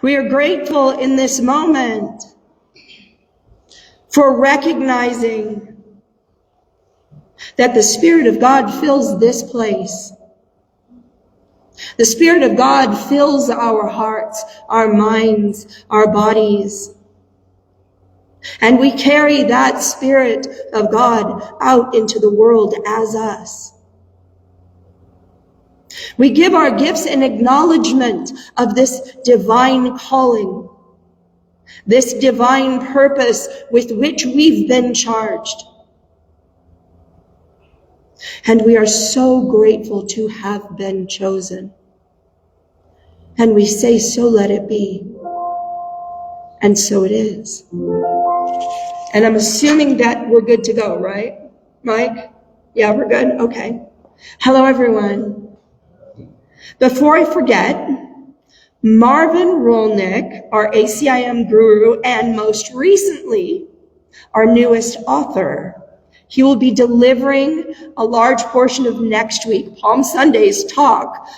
We are grateful in this moment for recognizing that the Spirit of God fills this place. The Spirit of God fills our hearts, our minds, our bodies. And we carry that Spirit of God out into the world as us. We give our gifts in acknowledgement of this divine calling, this divine purpose with which we've been charged. And we are so grateful to have been chosen. And we say, so let it be. And so it is. And I'm assuming that we're good to go, right, Mike? Yeah, we're good? Okay. Hello, everyone. Before I forget, Marvin Rolnick, our ACIM guru, and most recently, our newest author, he will be delivering a large portion of next week, Palm Sunday's talk,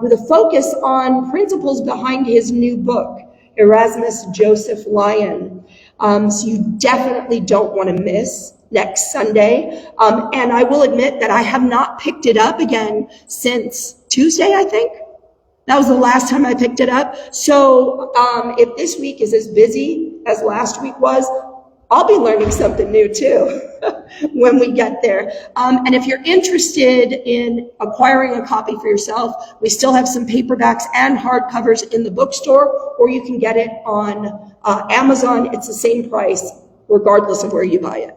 with a focus on principles behind his new book, Erasmus Joseph Lyon. So you definitely don't want to miss next Sunday. And I will admit that I have not picked it up again since Tuesday, I think. That was the last time I picked it up. So if this week is as busy as last week was, I'll be learning something new too when we get there. And if you're interested in acquiring a copy for yourself, we still have some paperbacks and hardcovers in the bookstore, or you can get it on Amazon. It's the same price regardless of where you buy it.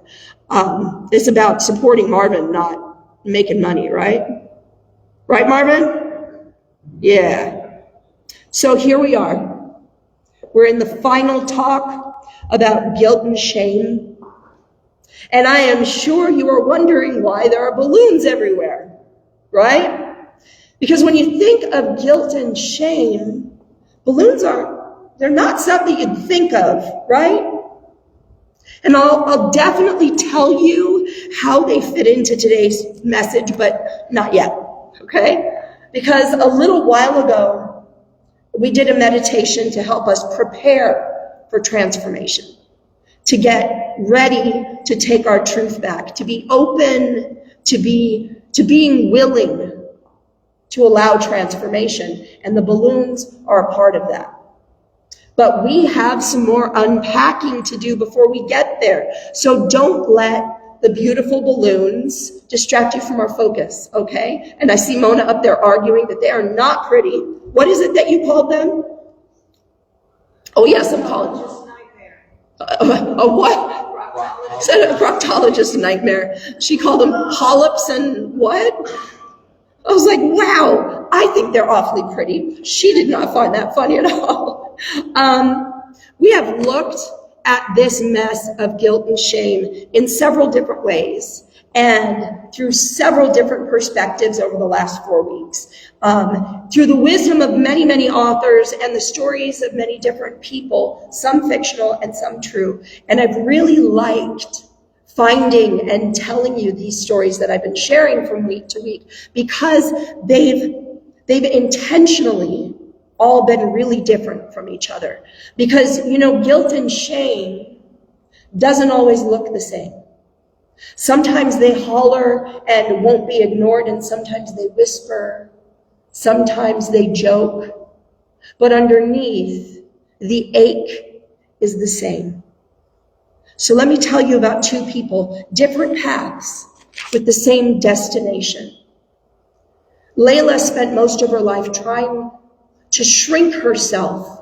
It's about supporting Marvin, not making money, right? Right, Marvin? Yeah. So here we are. We're in the final talk about guilt and shame. And I am sure you are wondering why there are balloons everywhere, right? Because when you think of guilt and shame, balloons they're not something you'd think of, right? And I'll definitely tell you how they fit into today's message, but not yet, okay? Because a little while ago, we did a meditation to help us prepare for transformation, to get ready to take our truth back, to be open, to being willing to allow transformation. And the balloons are a part of that. But we have some more unpacking to do before we get there. So don't let the beautiful balloons distract you from our focus, okay? And I see Mona up there arguing that they are not pretty. What is it that you called them? Oh, yes, I'm calling a what? Said a proctologist nightmare. She called them polyps and what? I was like, wow, I think they're awfully pretty. She did not find that funny at all. We have looked at this mess of guilt and shame in several different ways and through several different perspectives over the last 4 weeks. Through the wisdom of many, many authors and the stories of many different people, some fictional and some true. And I've really liked finding and telling you these stories that I've been sharing from week to week because they've intentionally all been really different from each other. Because, guilt and shame doesn't always look the same. Sometimes they holler and won't be ignored, and sometimes they whisper. Sometimes they joke. But underneath, the ache is the same. So let me tell you about two people, different paths, with the same destination. Layla spent most of her life trying to shrink herself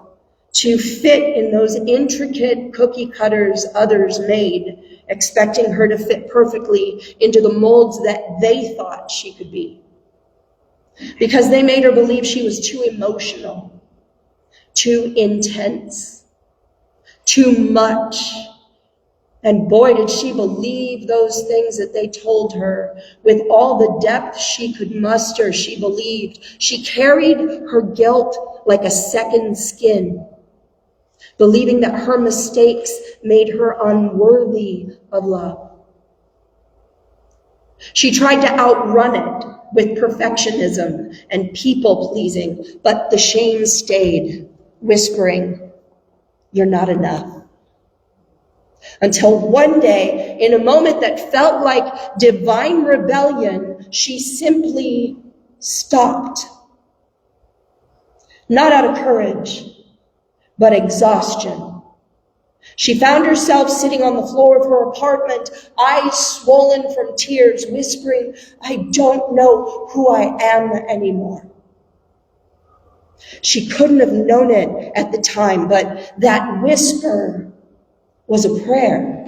to fit in those intricate cookie cutters others made, expecting her to fit perfectly into the molds that they thought she could be. Because they made her believe she was too emotional, too intense, too much. And boy, did she believe those things that they told her. With all the depth she could muster, she believed. She carried her guilt like a second skin, believing that her mistakes made her unworthy of love. She tried to outrun it with perfectionism and people-pleasing, but the shame stayed. whispering, "You're not enough." Until one day, in a moment that felt like divine rebellion, she simply stopped. Not out of courage, but exhaustion. She found herself sitting on the floor of her apartment, eyes swollen from tears, whispering, "I don't know who I am anymore." She couldn't have known it at the time, but that whisper was a prayer.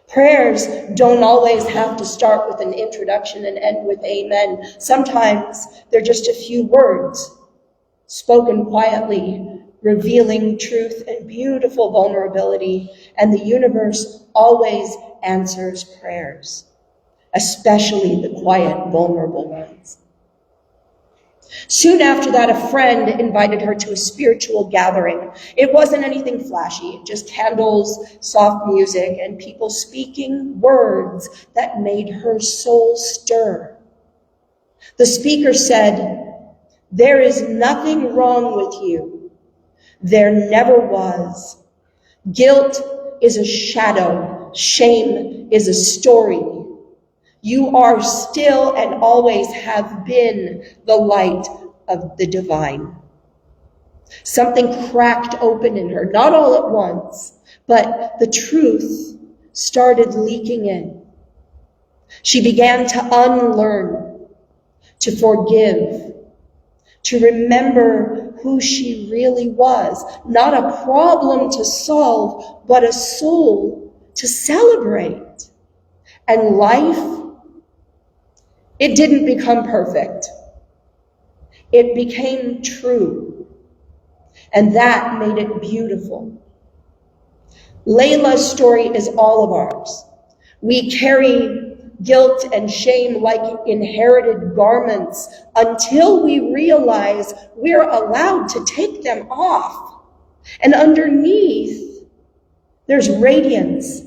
Prayers don't always have to start with an introduction and end with amen. Sometimes they're just a few words spoken quietly, revealing truth and beautiful vulnerability. And the universe always answers prayers, especially the quiet, vulnerable ones. Soon after that, a friend invited her to a spiritual gathering. It wasn't anything flashy, just candles, soft music, and people speaking words that made her soul stir. The speaker said, "There is nothing wrong with you. There never was. Guilt is a shadow. Shame is a story. You are still and always have been the light of the divine." Something cracked open in her, not all at once, but the truth started leaking in. She began to unlearn, to forgive, to remember who she really was. Not a problem to solve, but a soul to celebrate. And life, it didn't become perfect. It became true. And that made it beautiful. Layla's story is all of ours. We carry guilt and shame like inherited garments until we realize we're allowed to take them off. And underneath, there's radiance,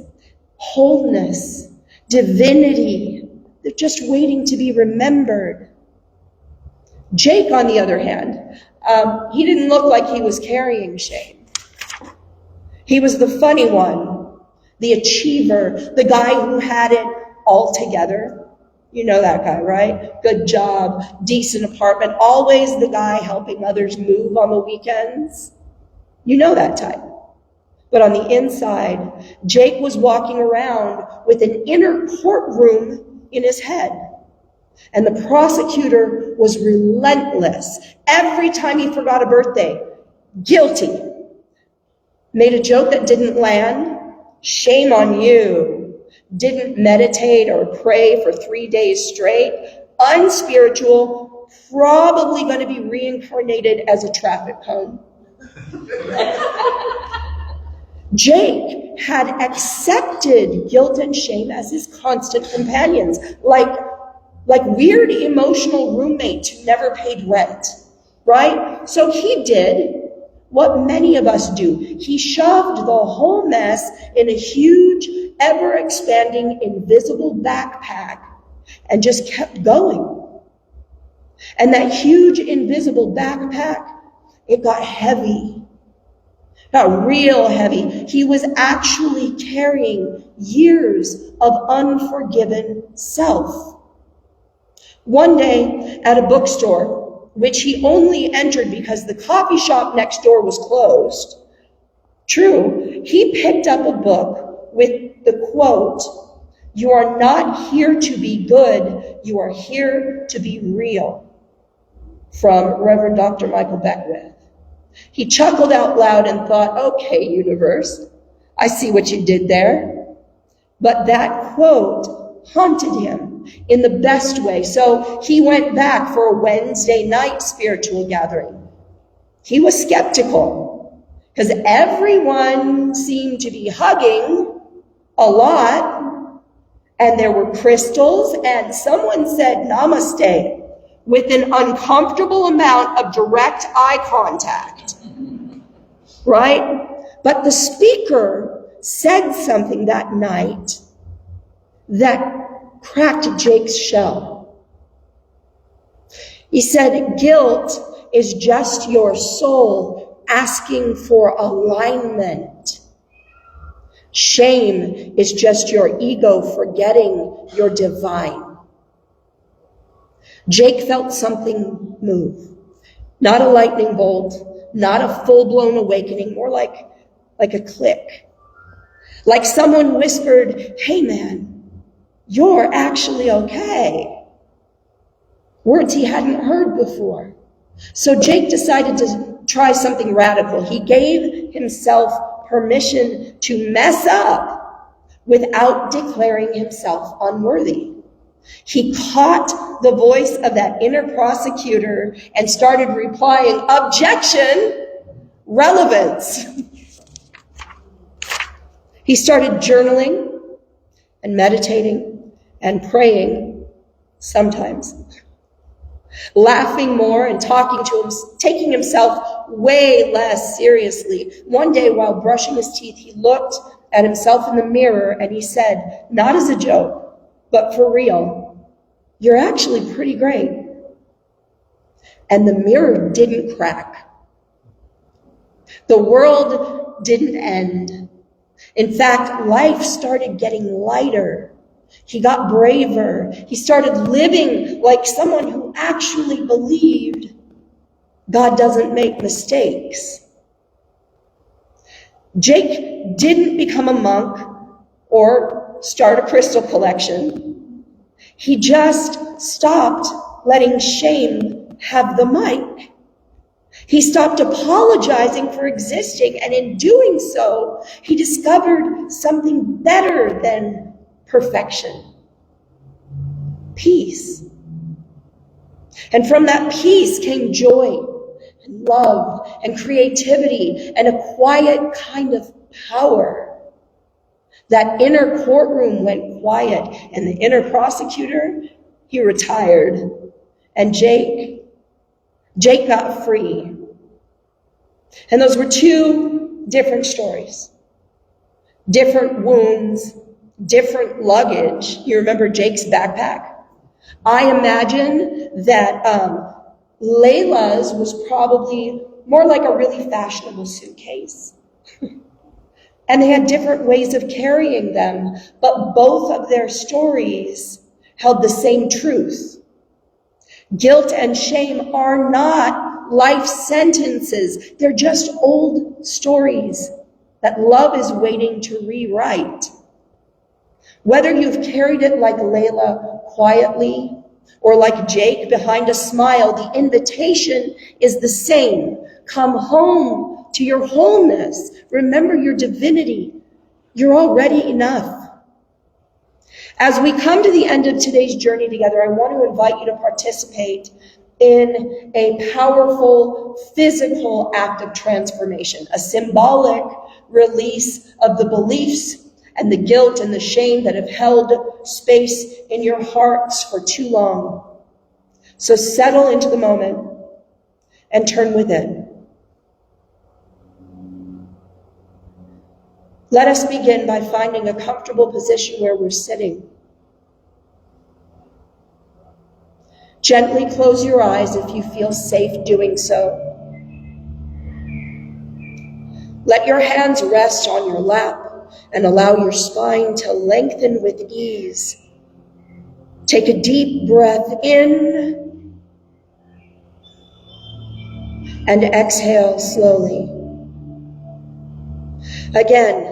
wholeness, divinity. They're just waiting to be remembered. Jake, on the other hand, he didn't look like he was carrying shame. He was the funny one, the achiever, the guy who had it all together. You know that guy, right? Good job, decent apartment, always the guy helping others move on the weekends. You know that type. But on the inside, Jake was walking around with an inner courtroom in his head. And the prosecutor was relentless. Every time he forgot a birthday, guilty. Made a joke that didn't land, shame on you. Didn't meditate or pray for 3 days straight, unspiritual, probably going to be reincarnated as a traffic cone. Jake had accepted guilt and shame as his constant companions, like weird emotional roommates who never paid rent, right? So he did what many of us do. He shoved the whole mess in a huge, ever-expanding, invisible backpack and just kept going. And that huge, invisible backpack, it got heavy. Got real heavy. He was actually carrying years of unforgiven self. One day at a bookstore, which he only entered because the coffee shop next door was closed, true, he picked up a book with the quote, "You are not here to be good, you are here to be real," from Reverend Dr. Michael Beckwith. He chuckled out loud and thought, "Okay, universe, I see what you did there." But that quote haunted him in the best way. So he went back for a Wednesday night spiritual gathering. He was skeptical because everyone seemed to be hugging a lot, and there were crystals, and someone said namaste with an uncomfortable amount of direct eye contact, right? But the speaker said something that night that cracked Jake's shell. He said, "Guilt is just your soul asking for alignment. Shame is just your ego forgetting you're divine. Jake felt something move. Not a lightning bolt, not a full-blown awakening, more like a click. Like someone whispered, "Hey man, you're actually okay." Words he hadn't heard before. So Jake decided to try something radical. He gave himself permission to mess up without declaring himself unworthy. He caught the voice of that inner prosecutor and started replying, "Objection, relevance." He started journaling and meditating and praying sometimes, laughing more and talking to him, taking himself way less seriously. One day while brushing his teeth, he looked at himself in the mirror and he said, not as a joke, but for real, "You're actually pretty great." And the mirror didn't crack. The world didn't end. In fact, life started getting lighter. He got braver. He started living like someone who actually believed God doesn't make mistakes. Jake didn't become a monk or start a crystal collection. He just stopped letting shame have the mic. He stopped apologizing for existing, and in doing so, he discovered something better than perfection: peace. And from that peace came joy and love and creativity and a quiet kind of power. That inner courtroom went quiet, and the inner prosecutor, he retired. And Jake got free. And those were two different stories, different wounds, different luggage. You remember Jake's backpack? I imagine that Layla's was probably more like a really fashionable suitcase. And they had different ways of carrying them, but both of their stories held the same truth. Guilt and shame are not life sentences. They're just old stories that love is waiting to rewrite. Whether you've carried it like Layla quietly or like Jake behind a smile, the invitation is the same. Come home to your wholeness. Remember your divinity. You're already enough. As we come to the end of today's journey together, I want to invite you to participate in a powerful physical act of transformation, a symbolic release of the beliefs and the guilt and the shame that have held space in your hearts for too long. So settle into the moment and turn within. Let us begin by finding a comfortable position where we're sitting. Gently close your eyes if you feel safe doing so. Let your hands rest on your lap and allow your spine to lengthen with ease. Take a deep breath in and exhale slowly. Again,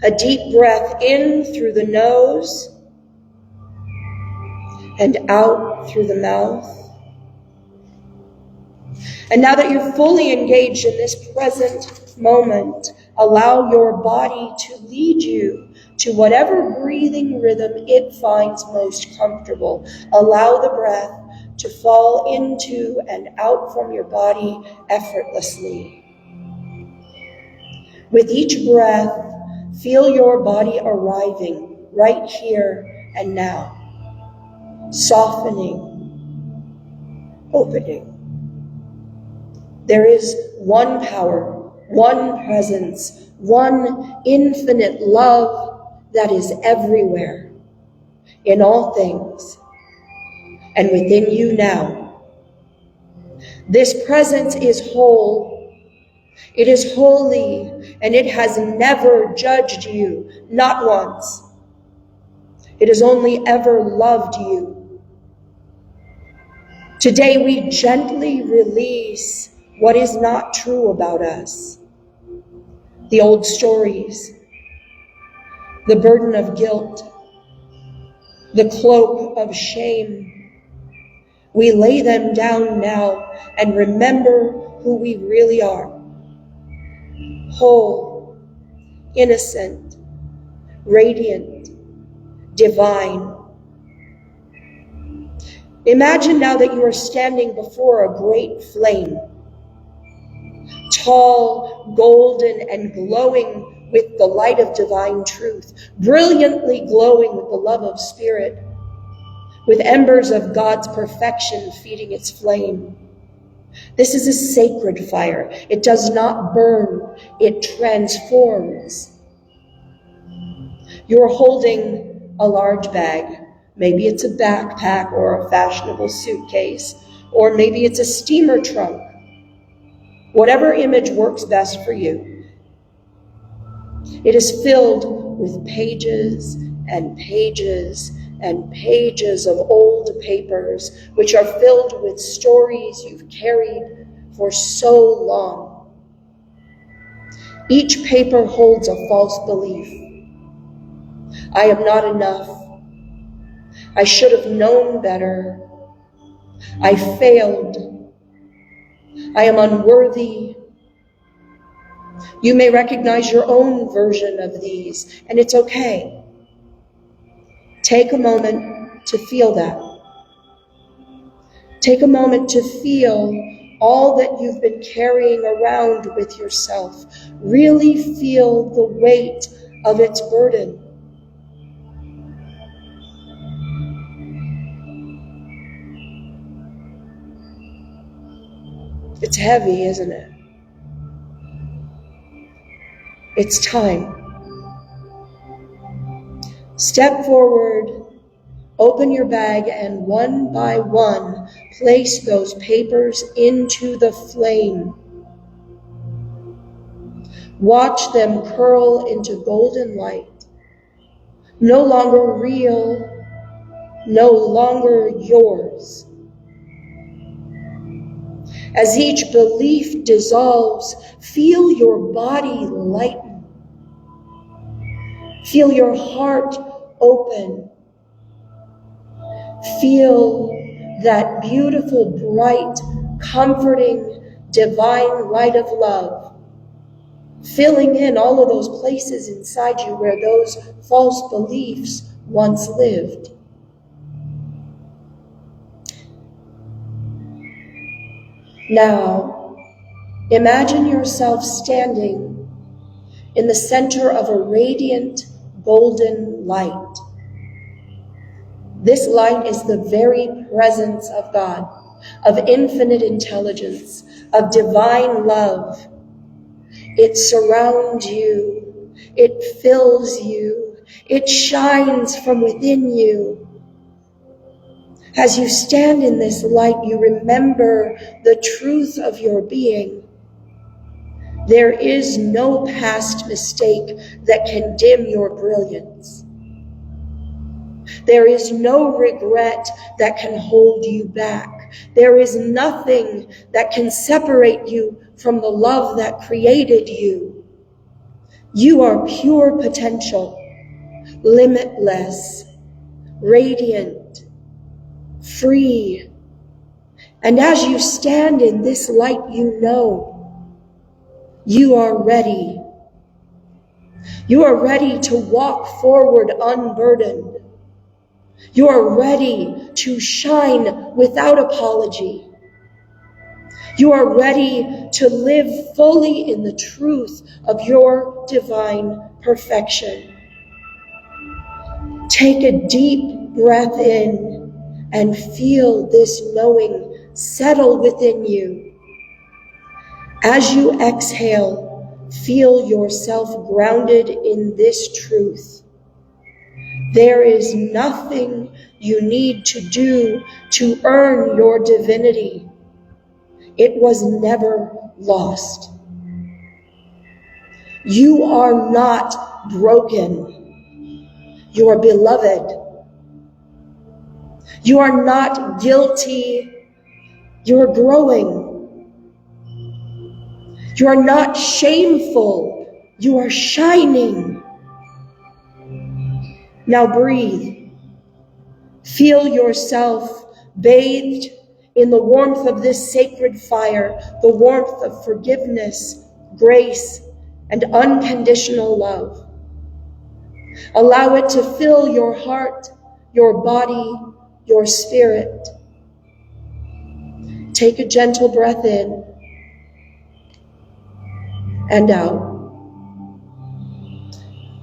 a deep breath in through the nose and out through the mouth. And now that you're fully engaged in this present moment, allow your body to lead you to whatever breathing rhythm it finds most comfortable. Allow the breath to fall into and out from your body effortlessly. With each breath, feel your body arriving right here and now, softening, opening. There is one power, one presence, one infinite love that is everywhere, in all things, and within you now. This presence is whole. It is holy, and it has never judged you, not once. It has only ever loved you. Today we gently release what is not true about us. The old stories, the burden of guilt, the cloak of shame. We lay them down now and remember who we really are. Whole, innocent, radiant, divine. Imagine now that you are standing before a great flame, tall, golden, and glowing with the light of divine truth, brilliantly glowing with the love of spirit, with embers of God's perfection feeding its flame. This is a sacred fire. It does not burn, it transforms. You're holding a large bag. Maybe it's a backpack or a fashionable suitcase, or maybe it's a steamer trunk. Whatever image works best for you. It is filled with pages and pages and pages of old papers, which are filled with stories you've carried for so long. Each paper holds a false belief. I am not enough. I should have known better. I failed. I am unworthy. You may recognize your own version of these, and it's okay. Take a moment to feel that. Take a moment to feel all that you've been carrying around with yourself. Really feel the weight of its burden. It's heavy, isn't it? It's time. Step forward, open your bag, and one by one, place those papers into the flame. Watch them curl into golden light. No longer real, no longer yours. As each belief dissolves, feel your body lighten. Feel your heart open. Feel that beautiful, bright, comforting, divine light of love, filling in all of those places inside you where those false beliefs once lived. Now, imagine yourself standing in the center of a radiant golden light. This light is the very presence of God, of infinite intelligence, of divine love. It surrounds you. It fills you. It shines from within you. As you stand in this light, you remember the truth of your being. There is no past mistake that can dim your brilliance. There is no regret that can hold you back. There is nothing that can separate you from the love that created you. You are pure potential, limitless, radiant, free. And as you stand in this light, you know you are ready. You are ready to walk forward unburdened. You are ready to shine without apology. You are ready to live fully in the truth of your divine perfection. Take a deep breath in and feel this knowing settle within you. As you exhale, feel yourself grounded in this truth. There is nothing you need to do to earn your divinity. It was never lost. You are not broken. You are beloved. You are not guilty. You are growing. You are not shameful. You are shining. Now breathe. Feel yourself bathed in the warmth of this sacred fire, the warmth of forgiveness, grace, and unconditional love. Allow it to fill your heart, your body, your spirit. Take a gentle breath in and out.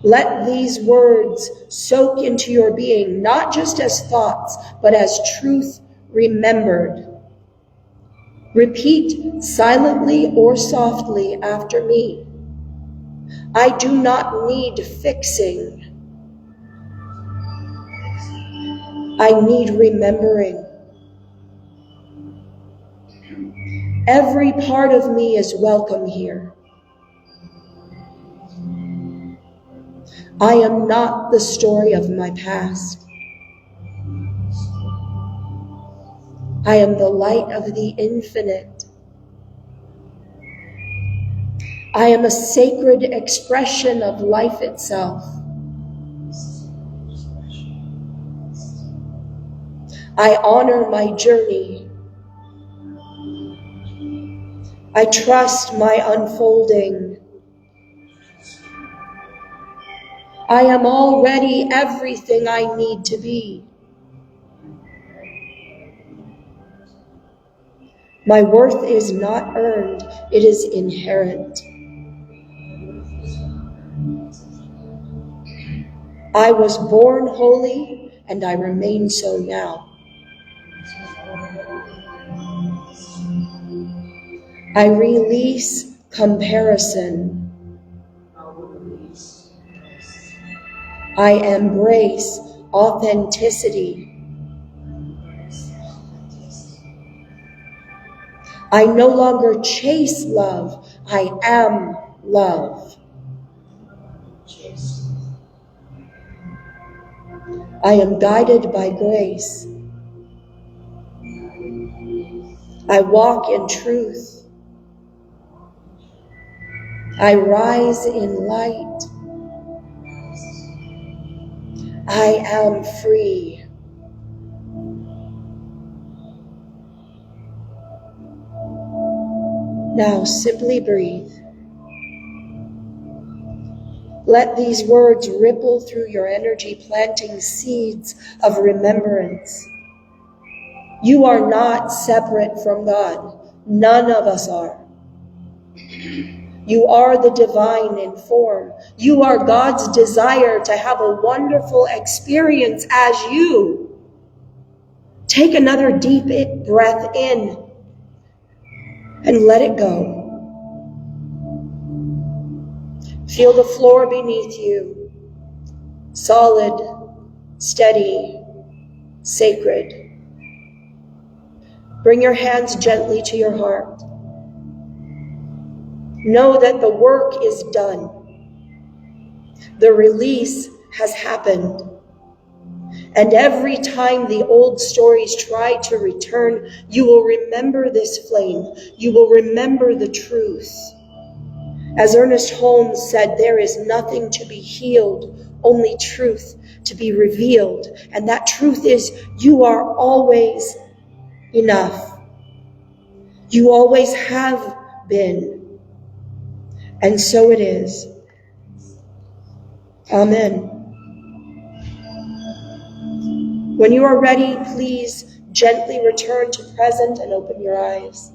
Let these words soak into your being, not just as thoughts, but as truth remembered. Repeat silently or softly after me. I do not need fixing. I need remembering. Every part of me is welcome here. I am not the story of my past. I am the light of the infinite. I am a sacred expression of life itself. I honor my journey. I trust my unfolding. I am already everything I need to be. My worth is not earned, it is inherent. I was born holy, and I remain so now. I release comparison. I embrace authenticity. I no longer chase love, I am love. I am guided by grace. I walk in truth. I rise in light. I am free. Now simply breathe. Let these words ripple through your energy, planting seeds of remembrance. You are not separate from God. None of us are. You are the divine in form. You are God's desire to have a wonderful experience as you. Take another deep breath in and let it go. Feel the floor beneath you, solid, steady, sacred. Bring your hands gently to your heart. Know that the work is done. The release has happened. And every time the old stories try to return, you will remember this flame. You will remember the truth. As Ernest Holmes said, there is nothing to be healed, only truth to be revealed. And that truth is you are always enough. You always have been. And so it is. Amen. When you are ready, please gently return to present and open your eyes.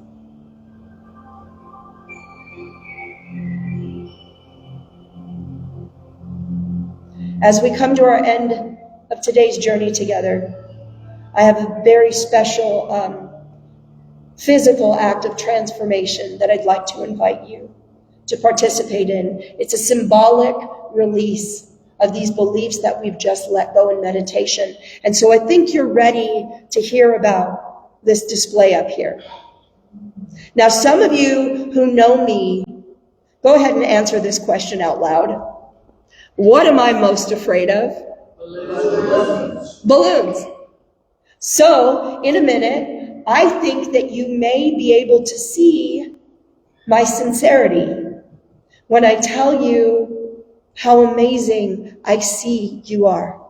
As we come to our end of today's journey together, I have a very special physical act of transformation that I'd like to invite you to participate in. It's a symbolic release of these beliefs that we've just let go in meditation. And so I think you're ready to hear about this display up here. Now, some of you who know me, go ahead and answer this question out loud. What am I most afraid of? Balloons. Balloons. So, in a minute, I think that you may be able to see my sincerity when I tell you how amazing I see you are.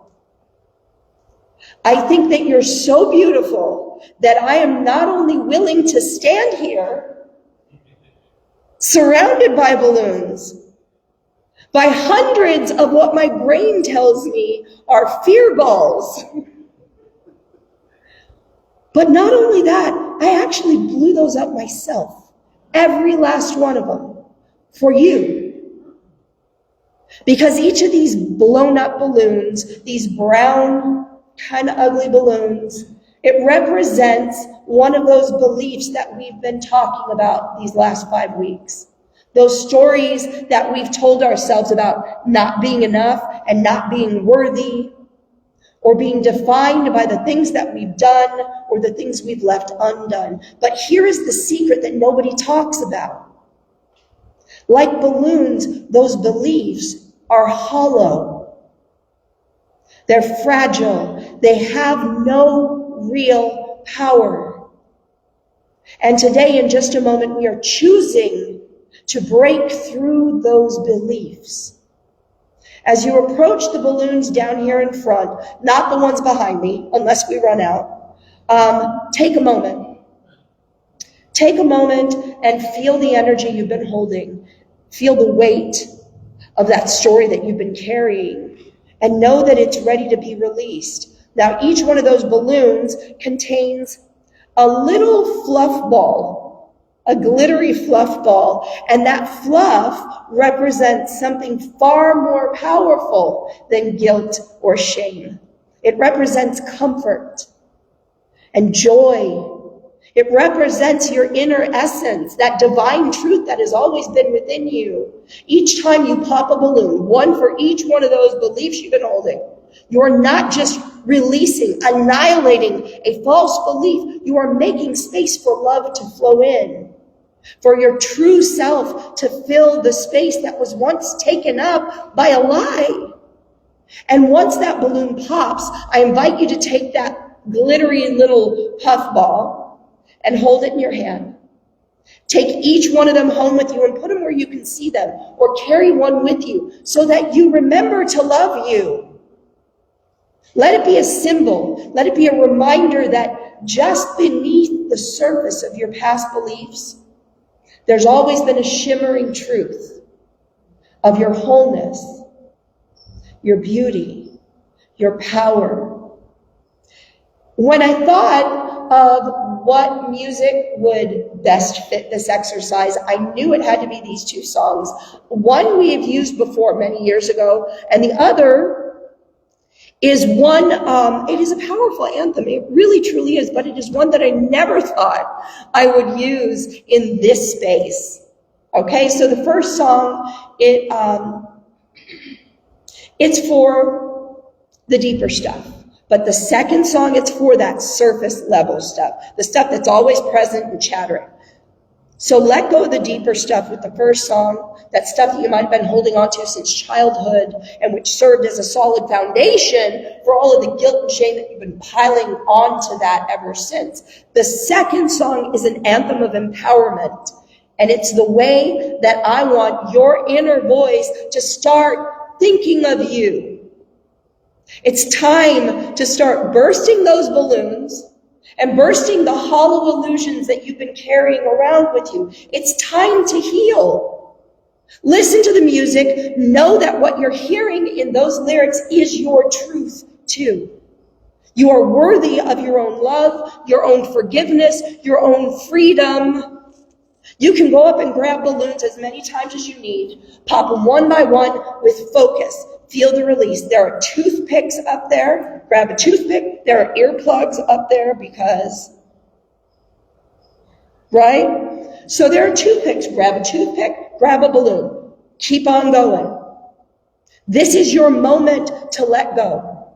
I think that you're so beautiful that I am not only willing to stand here surrounded by balloons, by hundreds of what my brain tells me are fear balls. But not only that, I actually blew those up myself, every last one of them, for you. Because each of these blown up balloons, these brown, kind of ugly balloons, it represents one of those beliefs that we've been talking about these last 5 weeks. Those stories that we've told ourselves about not being enough and not being worthy, or being defined by the things that we've done or the things we've left undone. But here is the secret that nobody talks about. Like balloons, those beliefs are hollow. They're fragile. They have no real power. And today, in just a moment, we are choosing to break through those beliefs. As you approach the balloons down here in front, not the ones behind me, unless we run out, take a moment. Take a moment and feel the energy you've been holding. Feel the weight of that story that you've been carrying, and know that it's ready to be released. Now, each one of those balloons contains a little fluff ball, a glittery fluff ball, and that fluff represents something far more powerful than guilt or shame. It represents comfort and joy. It represents your inner essence, that divine truth that has always been within you. Each time you pop a balloon, one for each one of those beliefs you've been holding, you're not just releasing, annihilating a false belief. You are making space for love to flow in, for your true self to fill the space that was once taken up by a lie. And once that balloon pops, I invite you to take that glittery little puff ball and hold it in your hand. Take each one of them home with you and put them where you can see them, or carry one with you so that you remember to love you. Let it be a symbol. Let it be a reminder that just beneath the surface of your past beliefs, there's always been a shimmering truth of your wholeness, your beauty, your power. When I thought of what music would best fit this exercise, I knew it had to be these two songs. One we have used before many years ago, and the other is one, it is a powerful anthem. It really, truly is, but it is one that I never thought I would use in this space. Okay, so the first song, it's for the deeper stuff. But the second song, it's for that surface level stuff, the stuff that's always present and chattering. So let go of the deeper stuff with the first song, that stuff that you might have been holding on to since childhood and which served as a solid foundation for all of the guilt and shame that you've been piling onto that ever since. The second song is an anthem of empowerment, and it's the way that I want your inner voice to start thinking of you. It's time to start bursting those balloons and bursting the hollow illusions that you've been carrying around with you. It's time to heal. Listen to the music. Know that what you're hearing in those lyrics is your truth too. You are worthy of your own love, your own forgiveness, your own freedom. You can go up and grab balloons as many times as you need. Pop them one by one with focus. Feel the release. There are toothpicks up there. Grab a toothpick. There are earplugs up there because, right? So there are toothpicks. Grab a toothpick. Grab a balloon. Keep on going. This is your moment to let go.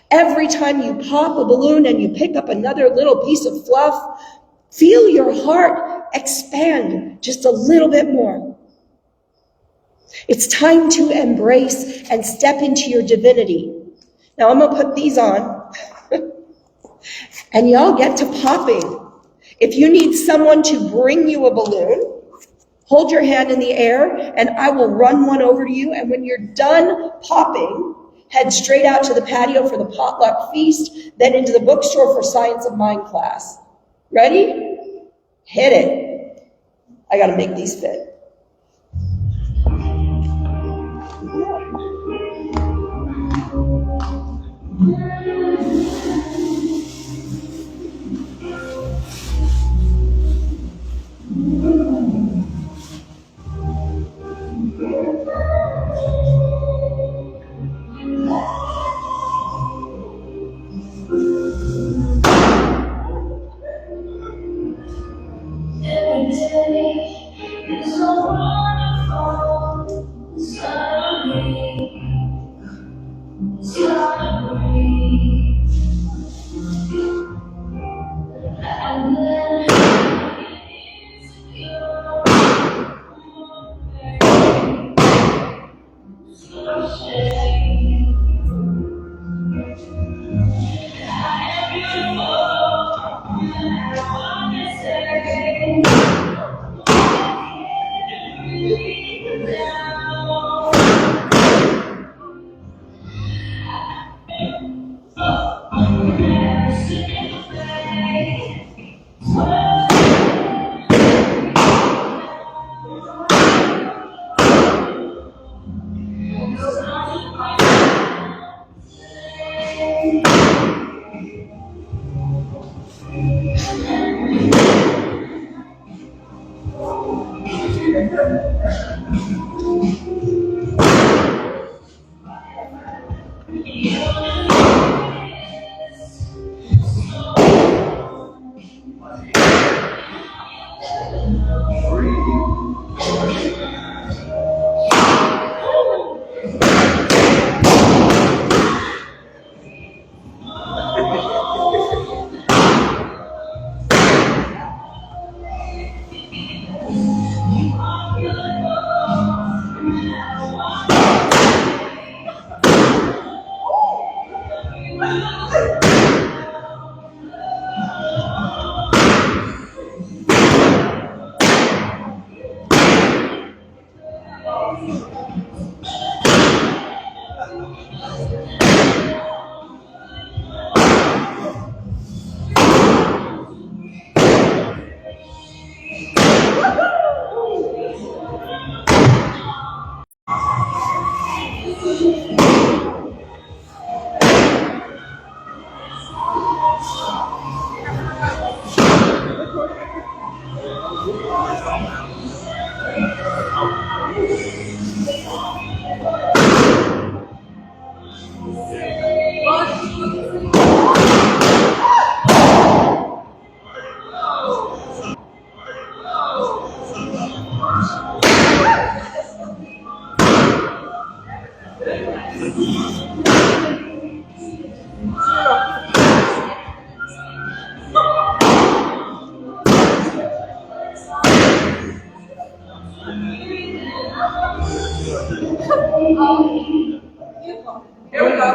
Every time you pop a balloon and you pick up another little piece of fluff, Feel your heart expand just a little bit more. It's time to embrace and step into your divinity. Now I'm going to put these on, and y'all get to popping. If you need someone to bring you a balloon, hold your hand in the air, and I will run one over to you, and when you're done popping, head straight out to the patio for the potluck feast, then into the bookstore for Science of Mind class. Ready? Hit it. I got to make these fit. Here we go.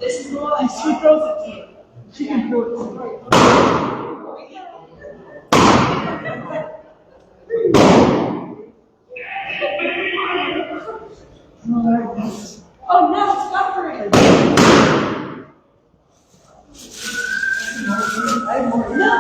This is more like sweet roses. She can do it. Oh no, it's buffering. No.